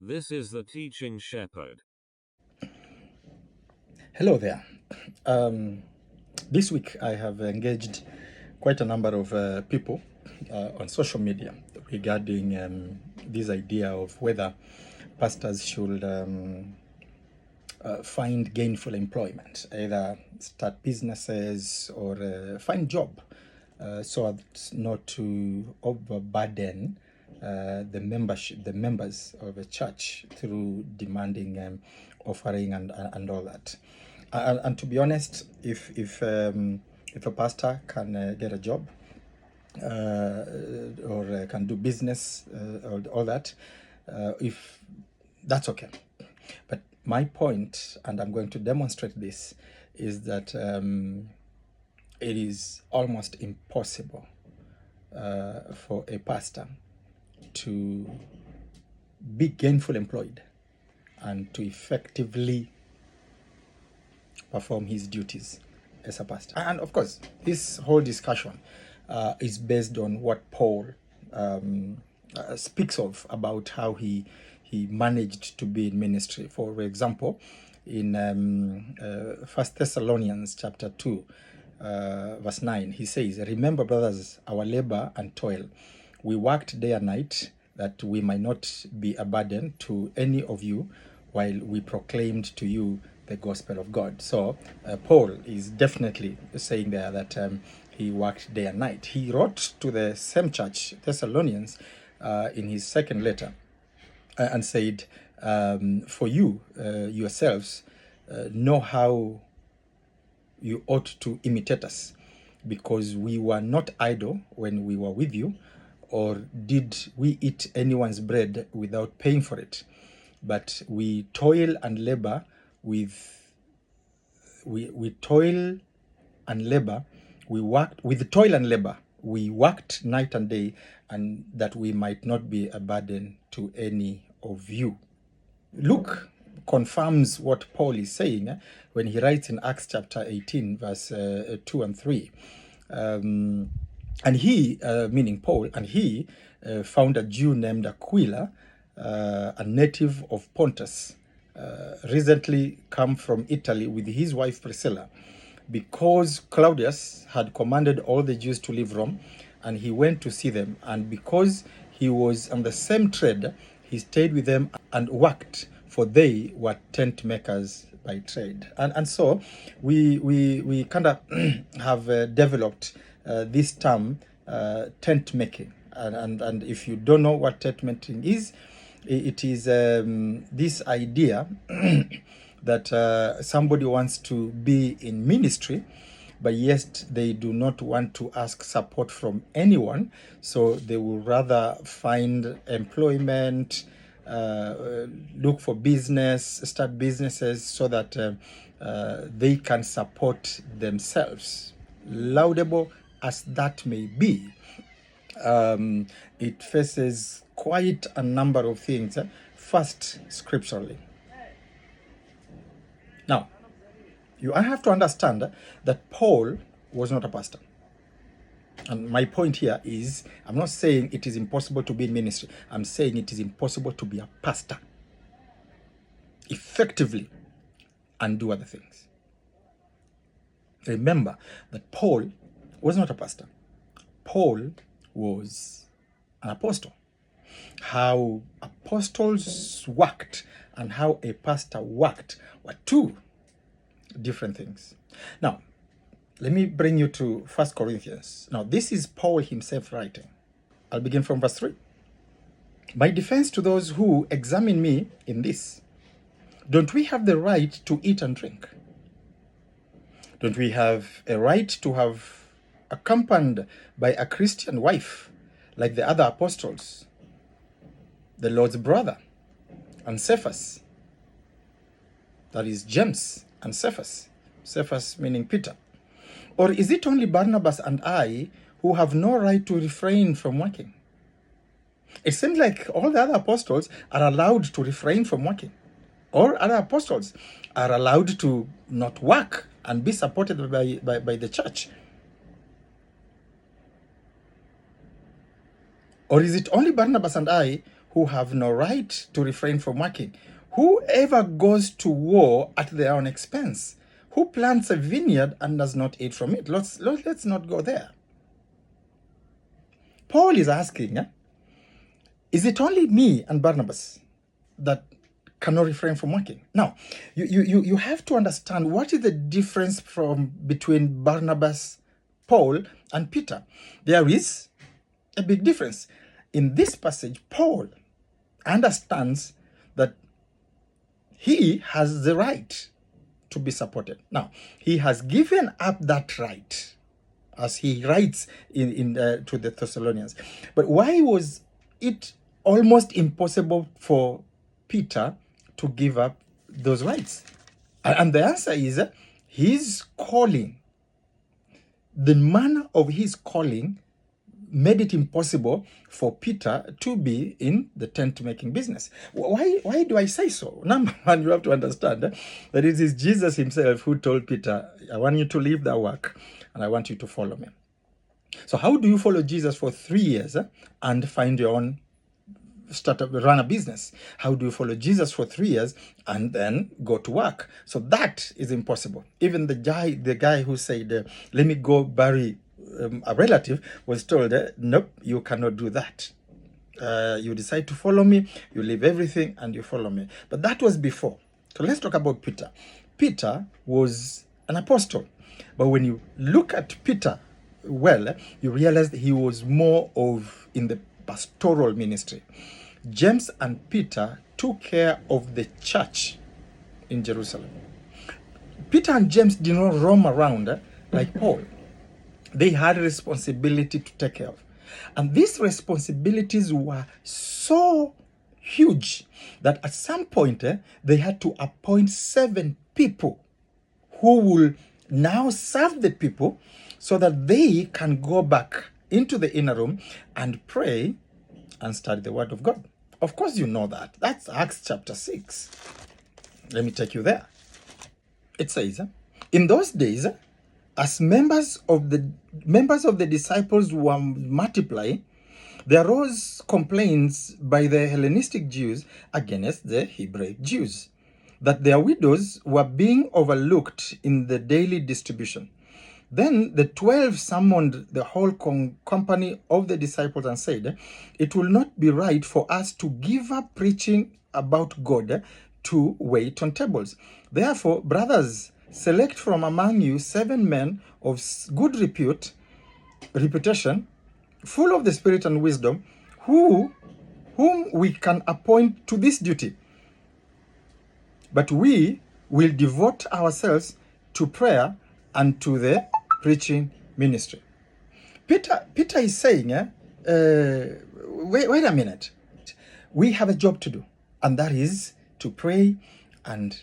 This is the teaching shepherd. Hello there. This week I have engaged quite a number of people on social media regarding this idea of whether pastors should find gainful employment, either start businesses or find job, so as not to overburden the members of a church through demanding offering and all that. And to be honest, if a pastor can get a job or can do business or all that, if that's okay. But my point, and I'm going to demonstrate this, is that it is almost impossible for a pastor to be gainfully employed and to effectively perform his duties as a pastor. And of course, this whole discussion is based on what Paul speaks of about how he managed to be in ministry. For example, in 1 Thessalonians chapter 2, verse 9, he says, "Remember, brothers, our labor and toil. We worked day and night that we might not be a burden to any of you while we proclaimed to you the gospel of God." So Paul is definitely saying there that he worked day and night. He wrote to the same church, Thessalonians, in his second letter and said, "For you yourselves know how you ought to imitate us, because we were not idle when we were with you, or did we eat anyone's bread without paying for it? But we toil and labor we toil and labor, we worked with toil and labor, we worked night and day, and that we might not be a burden to any of you." Luke confirms what Paul is saying when he writes in Acts chapter 18, verse 2 and 3. And he, meaning Paul, and he found a Jew named Aquila, a native of Pontus, recently come from Italy with his wife Priscilla, because Claudius had commanded all the Jews to leave Rome, and he went to see them. And because he was on the same trade, he stayed with them and worked, for they were tent makers by trade. And so we kind of have developed this term, tent making. And if you don't know what tent making is, it is this idea that somebody wants to be in ministry, but yet they do not want to ask support from anyone, so they will rather find employment, look for business, start businesses, so that they can support themselves. Laudable as that may be, it faces quite a number of things. First, scripturally. Now, I have to understand that Paul was not a pastor. And my point here is, I'm not saying it is impossible to be in ministry. I'm saying it is impossible to be a pastor effectively and do other things. Remember that Paul was not a pastor. Paul was an apostle. How apostles worked and how a pastor worked were two different things. Now, let me bring you to 1 Corinthians. Now, this is Paul himself writing. I'll begin from verse 3. "My defense to those who examine me in this: don't we have the right to eat and drink? Don't we have a right to have accompanied by a Christian wife like the other apostles, the Lord's brother, and Cephas?" That is James and Cephas. Cephas meaning Peter. "Or is it only Barnabas and I who have no right to refrain from working?" It seems like all the other apostles are allowed to refrain from working. All other apostles are allowed to not work and be supported by the church. "Or is it only Barnabas and I who have no right to refrain from working? Whoever goes to war at their own expense? Who plants a vineyard and does not eat from it? Let's not go there. Paul is asking, is it only me and Barnabas that cannot refrain from working? Now, you have to understand what is the difference between Barnabas, Paul, and Peter. There is a big difference. In this passage, Paul understands that he has the right to be supported. Now, he has given up that right, as he writes to the Thessalonians. But why was it almost impossible for Peter to give up those rights? And the answer is his calling. The manner of his calling made it impossible for Peter to be in the tent making business. Why do I say so? Number one, you have to understand that it is Jesus himself who told Peter, I want you to leave that work and I want you to follow me. So how do you follow Jesus for 3 years and find your own run a business? How do you follow Jesus for 3 years and then go to work? So that is impossible. Even the guy who said, let me go bury a relative, was told, nope, you cannot do that. You decide to follow me, you leave everything and you follow me. But that was before. So let's talk about Peter. Peter was an apostle. But when you look at Peter well, you realize that he was more of in the pastoral ministry. James and Peter took care of the church in Jerusalem. Peter and James did not roam around like Paul. They had a responsibility to take care of. And these responsibilities were so huge that at some point they had to appoint 7 people who will now serve the people so that they can go back into the inner room and pray and study the word of God. Of course you know that. That's Acts chapter 6. Let me take you there. It says, in those days, as members of the disciples were multiplying, there arose complaints by the Hellenistic Jews against the Hebraic Jews, that their widows were being overlooked in the daily distribution. Then the 12 summoned the whole company of the disciples and said, it will not be right for us to give up preaching about God to wait on tables. Therefore, brothers, select from among you 7 men of good reputation, full of the Spirit and wisdom, whom we can appoint to this duty. But we will devote ourselves to prayer and to the preaching ministry. Peter is saying, wait a minute. We have a job to do, and that is to pray and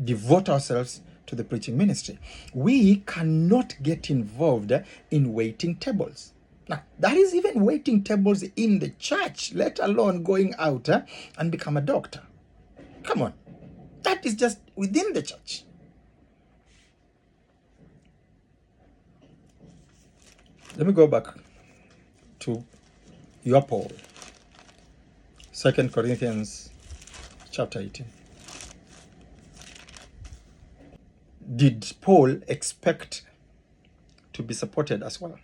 devote ourselves to the preaching ministry. We cannot get involved in waiting tables. Now, that is even waiting tables in the church, let alone going out and become a doctor. Come on. That is just within the church. Let me go back to your Paul. 2 Corinthians chapter 18. Did Paul expect to be supported as well?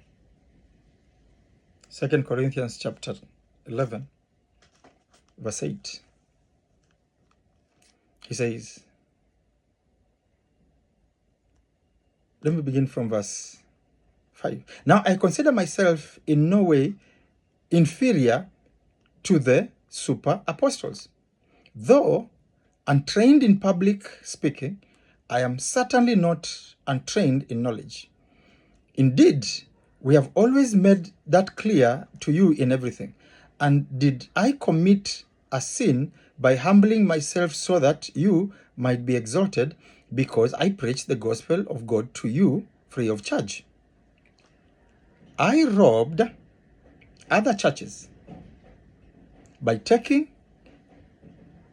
2 Corinthians chapter 11, verse 8. He says, let me begin from verse 5. Now I consider myself in no way inferior to the super apostles. Though untrained in public speaking, I am certainly not untrained in knowledge. Indeed, we have always made that clear to you in everything. And did I commit a sin by humbling myself so that you might be exalted, because I preach the gospel of God to you free of charge? I robbed other churches by taking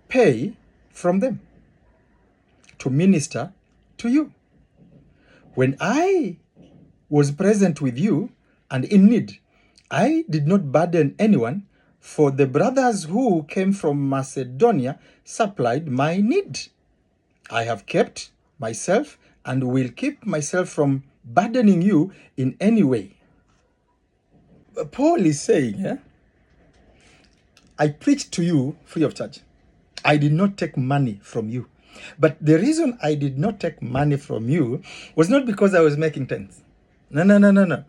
pay from them to minister to you. When I was present with you and in need, I did not burden anyone, for the brothers who came from Macedonia supplied my need. I have kept myself and will keep myself from burdening you in any way. Paul is saying, I preached to you free of charge. I did not take money from you. But the reason I did not take money from you was not because I was making tens. No. It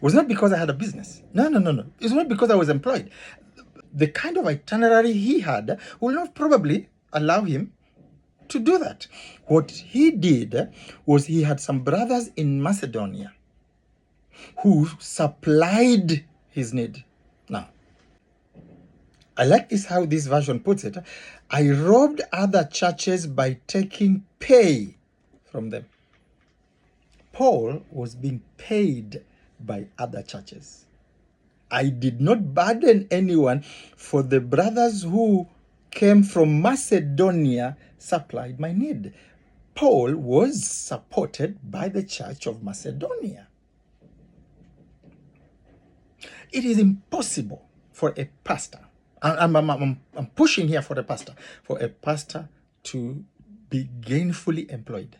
was not because I had a business. No. It was not because I was employed. The kind of itinerary he had will not probably allow him to do that. What he did was he had some brothers in Macedonia who supplied his need. Now, I like this how this version puts it. I robbed other churches by taking pay from them. Paul was being paid by other churches. I did not burden anyone, for the brothers who came from Macedonia supplied my need. Paul was supported by the church of Macedonia. It is impossible for a pastor, I'm pushing here for a pastor to be gainfully employed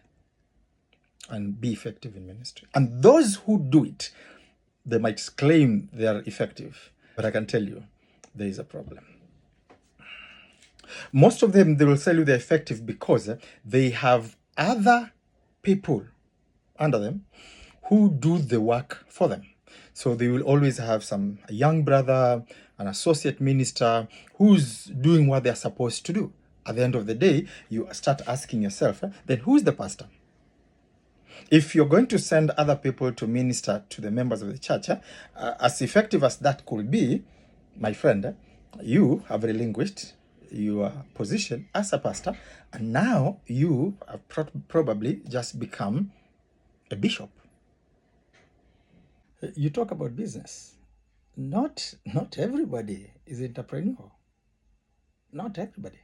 and be effective in ministry. And those who do it, they might claim they are effective, but I can tell you there is a problem. Most of them, they will tell you they're effective because they have other people under them who do the work for them. So they will always have a young brother, an associate minister who's doing what they're supposed to do. At the end of the day, you start asking yourself, then who's the pastor? If you're going to send other people to minister to the members of the church, as effective as that could be, my friend, you have relinquished your position as a pastor, and now you have probably just become a bishop. You talk about business. Not everybody is entrepreneur. Not everybody.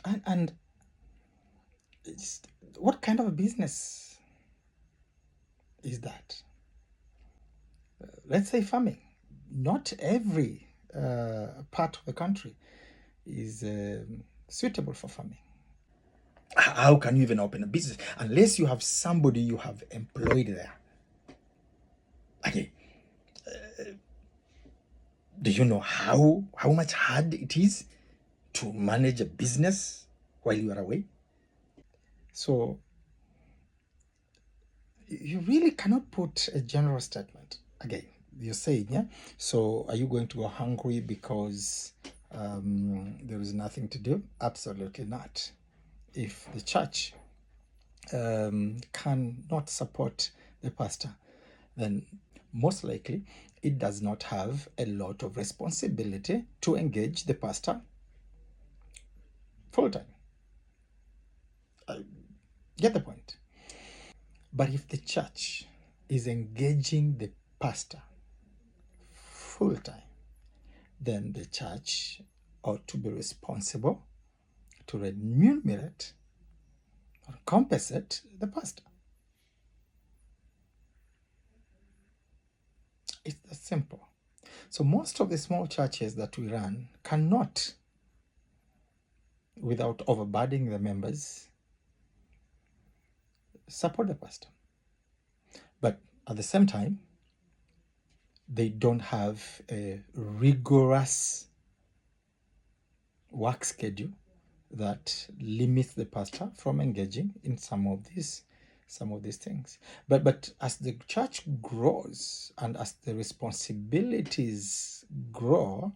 And what kind of a business is that? Let's say farming. Not every part of the country is suitable for farming. How can you even open a business unless you have somebody you have employed there? Okay. Do you know how much hard it is to manage a business while you are away? So you really cannot put a general statement. Again, you're saying, so are you going to go hungry because there is nothing to do? Absolutely not. If the church cannot support the pastor, then most likely it does not have a lot of responsibility to engage the pastor full time. Get the point. But if the church is engaging the pastor full time, then the church ought to be responsible to remunerate or compensate the pastor. It's that simple. So most of the small churches that we run cannot, without overburdening the members, support the pastor. But at the same time, they don't have a rigorous work schedule that limits the pastor from engaging in some of these things. But as the church grows and as the responsibilities grow,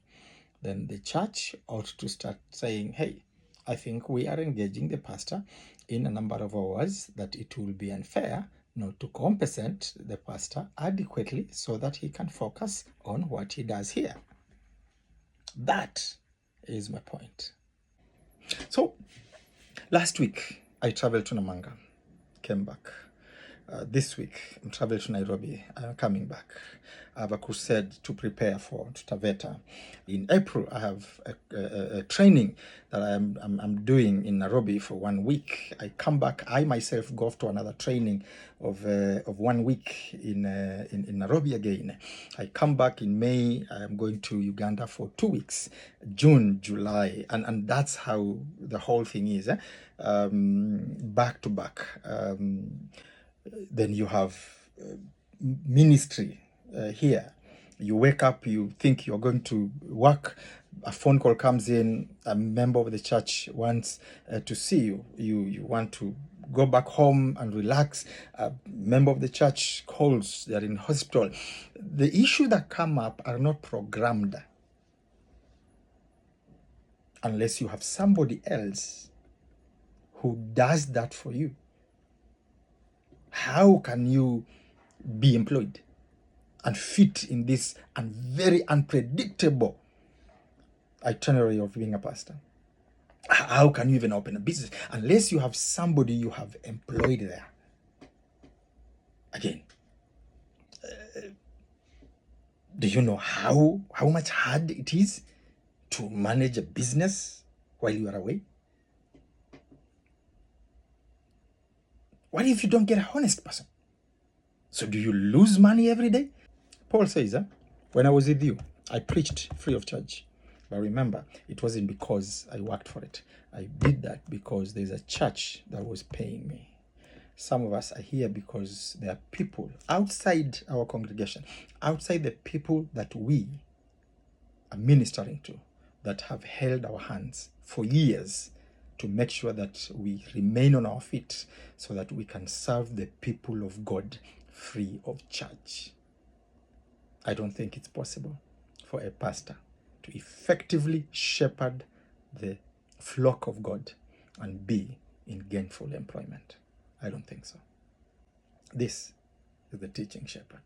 then the church ought to start saying, hey, I think we are engaging the pastor in a number of hours that it will be unfair not to compensate the pastor adequately so that he can focus on what he does here. That is my point. So last week I traveled to Namanga, came back. This week, I'm traveling to Nairobi. I'm coming back. I have a crusade to prepare for to Taveta. In April, I have a training that I'm doing in Nairobi for 1 week. I come back. I myself go off to another training of 1 week in Nairobi again. I come back in May. I'm going to Uganda for 2 weeks, June, July, and that's how the whole thing is. Back to back. Then you have ministry here. You wake up, you think you're going to work, a phone call comes in, a member of the church wants to see you. You want to go back home and relax. A member of the church calls, they're in hospital. The issues that come up are not programmed unless you have somebody else who does that for you. How can you be employed and fit in this and very unpredictable itinerary of being a pastor? How can you even open a business unless you have somebody you have employed there? Again, do you know how much hard it is to manage a business while you are away? What if you don't get a honest person? So do you lose money every day? Paul says, when I was with you, I preached free of charge. But remember, it wasn't because I worked for it. I did that because there's a church that was paying me. Some of us are here because there are people outside our congregation, outside the people that we are ministering to, that have held our hands for years to make sure that we remain on our feet so that we can serve the people of God free of charge. I don't think it's possible for a pastor to effectively shepherd the flock of God and be in gainful employment. I don't think so. This is the teaching shepherd.